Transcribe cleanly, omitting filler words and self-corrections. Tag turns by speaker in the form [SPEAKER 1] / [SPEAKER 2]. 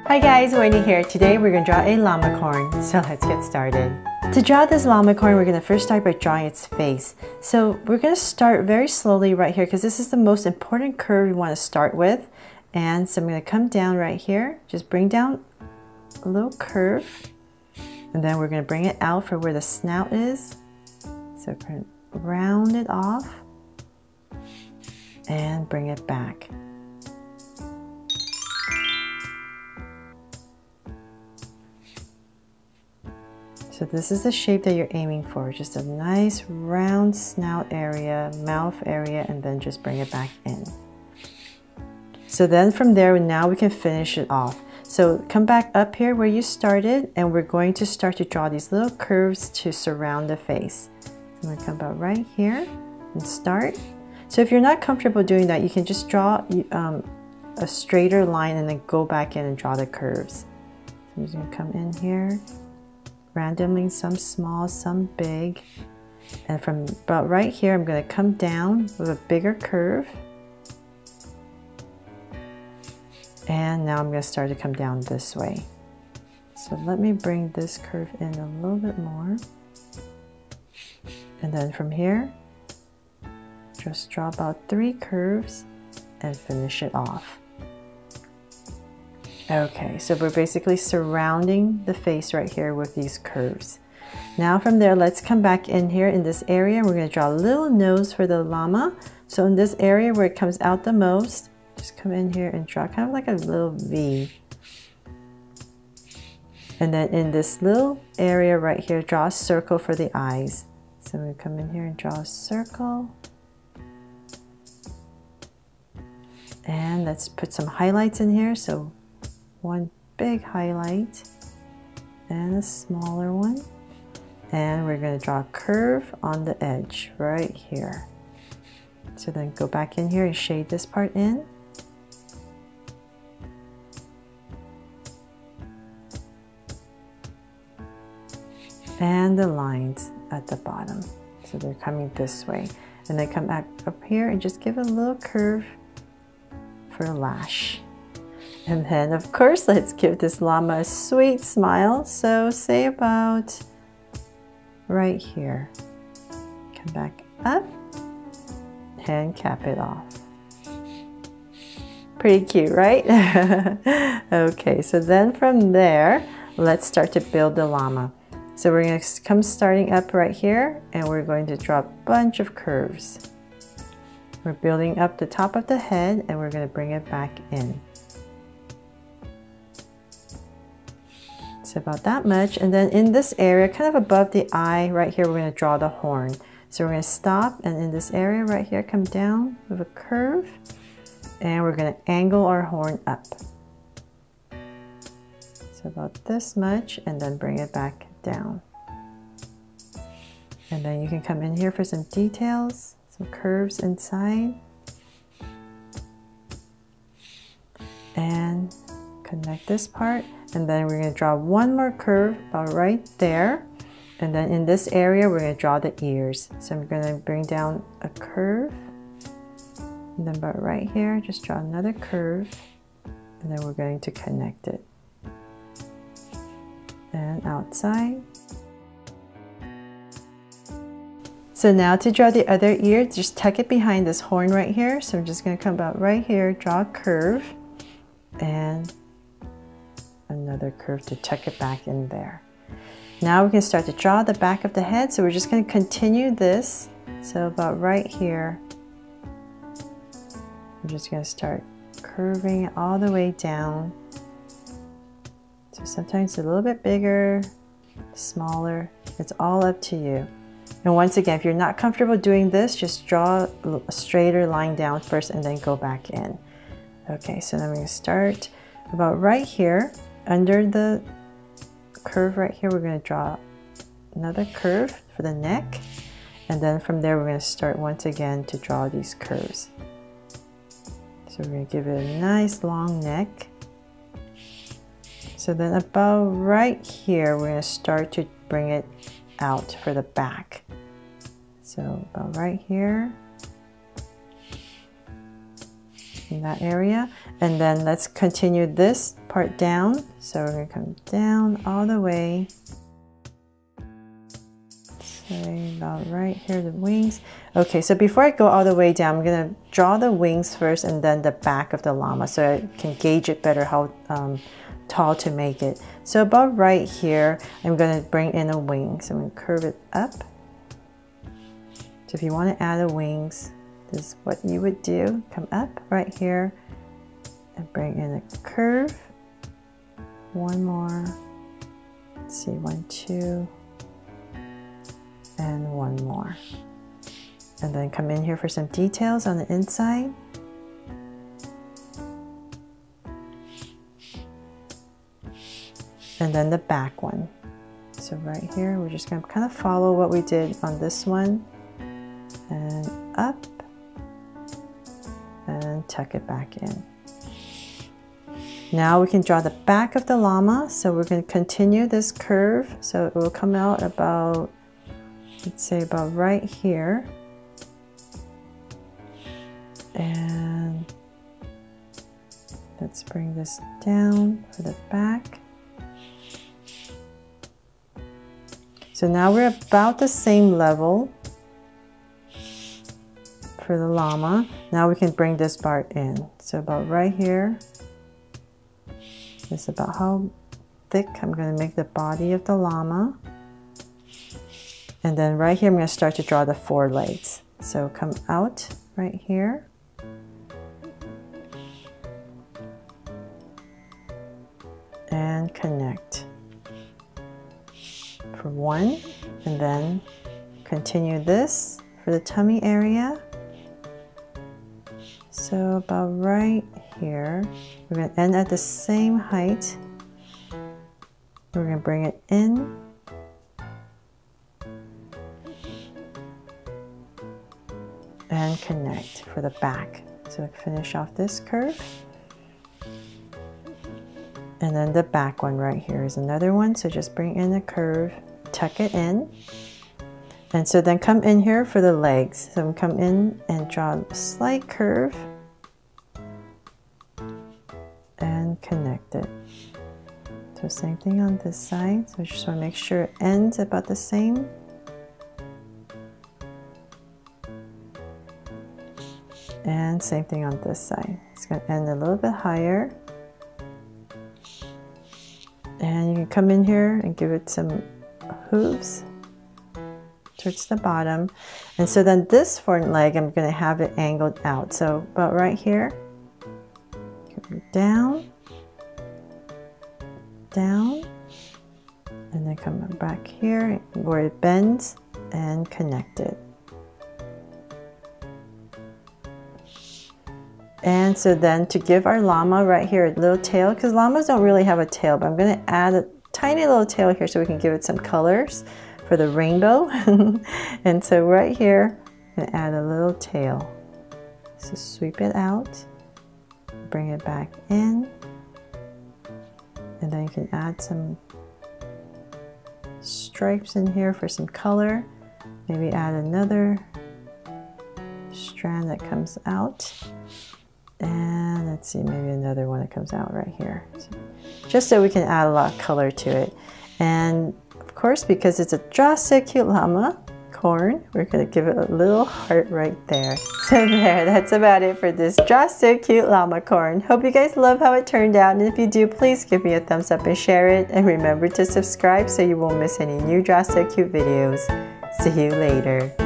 [SPEAKER 1] Hi guys, Wendy here. Today we're going to draw a llamacorn, so let's get started. To draw this llamacorn, we're going to first start by drawing its face. So we're going to start very slowly right here because this is the most important curve we want to start with. And so I'm going to come down right here, just bring down a little curve, and then we're going to bring it out for where the snout is. So we're going to round it off and bring it back. So this is the shape that you're aiming for, just a nice round snout area, mouth area, and then just bring it back in. So then from there, now we can finish it off. So come back up here where you started, and we're going to start to draw these little curves to surround the face. So I'm going to come about right here and start. So if you're not comfortable doing that, you can just draw a straighter line and then go back in and draw the curves. So I'm just going to come in here. Randomly, some small, some big, and from about right here I'm going to come down with a bigger curve, and now I'm going to start to come down this way. So let me bring this curve in a little bit more, and then from here just draw about 3 curves and finish it off. Okay, so we're basically surrounding the face right here with these curves. Now from there, let's come back in here in this area. We're going to draw a little nose for the llama. So in this area where it comes out the most, just come in here and draw kind of like a little V. And then in this little area right here, draw a circle for the eyes. So I'm going to come in here and draw a circle. And let's put some highlights in here. So one big highlight and a smaller one, and we're going to draw a curve on the edge right here. So then go back in here and shade this part in, and the lines at the bottom, so they're coming this way, and then come back up here and just give a little curve for a lash. And then, of course, let's give this llama a sweet smile. So say about right here. Come back up and cap it off. Pretty cute, right? Okay, so then from there, let's start to build the llama. So we're going to come starting up right here, and we're going to draw a bunch of curves. We're building up the top of the head, and we're going to bring it back in. About that much, and then in this area kind of above the eye right here, we're going to draw the horn. So we're going to stop, and in this area right here come down with a curve, and we're going to angle our horn up. So about this much, and then bring it back down. And then you can come in here for some details, some curves inside, and connect this part. And then we're going to draw one more curve about right there, and then in this area we're going to draw the ears. So I'm going to bring down a curve, and then about right here just draw another curve, and then we're going to connect it, and outside. So now to draw the other ear, just tuck it behind this horn right here. So I'm just going to come about right here, draw a curve, and another curve to tuck it back in there. Now we can start to draw the back of the head, so we're just going to continue this. So about right here, we're just going to start curving it all the way down. So sometimes a little bit bigger, smaller, it's all up to you. And once again, if you're not comfortable doing this, just draw a straighter line down first and then go back in. Okay, so then we're going to start about right here. Under the curve right here, we're going to draw another curve for the neck, and then from there we're going to start once again to draw these curves. So we're going to give it a nice long neck. So then about right here, we're going to start to bring it out for the back. So about right here, in that area. And then let's continue this part down. So we're going to come down all the way. Say about right here, the wings. Okay, so before I go all the way down, I'm going to draw the wings first and then the back of the llama so I can gauge it better how tall to make it. So about right here, I'm going to bring in a wing. So I'm going to curve it up. So if you want to add the wings, this is what you would do. Come up right here and bring in a curve. One more. Let's see, 1, 2, and one more. And then come in here for some details on the inside. And then the back one. So right here, we're just going to kind of follow what we did on this one. And up. And tuck it back in. Now we can draw the back of the llama. So we're going to continue this curve. So it will come out about, let's say about right here. And let's bring this down for the back. So now we're about the same level for the llama. Now we can bring this part in. So about right here. This is about how thick I'm going to make the body of the llama. And then right here I'm going to start to draw the forelegs. So come out right here. And connect for one, and then continue this for the tummy area. So about right here, we're going to end at the same height. We're going to bring it in. And connect for the back. So finish off this curve. And then the back one right here is another one. So just bring in a curve, tuck it in. And so then come in here for the legs. So come in and draw a slight curve and connect it. So same thing on this side. So just want to make sure it ends about the same. And same thing on this side. It's going to end a little bit higher. And you can come in here and give it some hooves towards the bottom. And so then this front leg, I'm going to have it angled out. So about right here, down, down, and then come back here where it bends and connect it. And so then to give our llama right here a little tail, because llamas don't really have a tail, but I'm going to add a tiny little tail here so we can give it some colors for the rainbow. And so right here, I'm going to add a little tail. So sweep it out, bring it back in, and then you can add some stripes in here for some color. Maybe add another strand that comes out. And let's see, maybe another one that comes out right here. Just so we can add a lot of color to it. And of course, because it's a just so cute Llamacorn, we're going to give it a little heart right there. So there, that's about it for this just so cute Llamacorn. Hope you guys love how it turned out. And if you do, please give me a thumbs up and share it. And remember to subscribe so you won't miss any new just so cute videos. See you later.